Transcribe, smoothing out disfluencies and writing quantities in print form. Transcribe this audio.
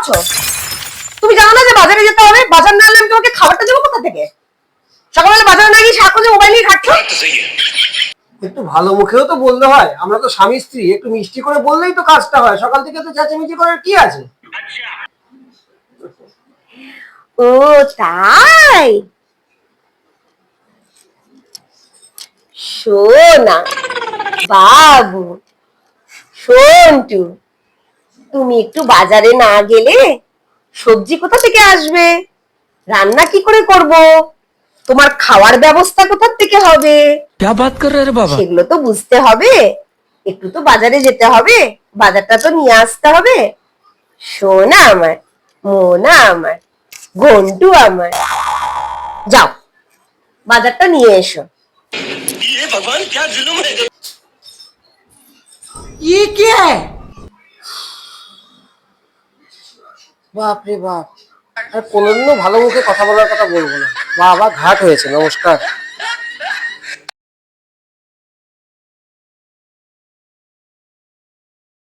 করছো? তুমি জানো না যে বাজারে যেতে হবে? বাজার না আনলে আমি তোমাকে খাবারটা দেবো কোথা থেকে? সকালবেলা বাজারে না গিয়ে সারাক্ষণ মোবাইল নিয়ে ঘাটছো। একটু ভালো মুখেও তো বলতে হয়, আমরা তো স্বামী স্ত্রী, একটু মিষ্টি করে বললেই তো কাজটা হয়। সকাল থেকে তো চেঁচামেচি করার কি আছে? ও তাই, সোনা বাবু, সন্টু, তুমি একটু বাজারে না গেলে সবজি কোথা থেকে আসবে? রান্না কি করে করব? তোমার খাওয়ার ব্যবস্থা কোথা থেকে হবে? क्या बात कर रहे रे बाबा? সেগুলো তো বুঝতে হবে। একটু তো বাজারে যেতে হবে, বাজারটা তো নিয়ে আসতে হবে। সোনা আমার, মোনা আমার, ঘন্টু আমার, যাও বাজারটা নিয়ে এসো। ये भगवान क्या जुल्म है? ये क्या है? বাপ রে বাপ, আর কোনোদিনও ভালো মুখে কথা বলার কথা বলবো না। বাবা, ঘাট হয়েছে। নমস্কার।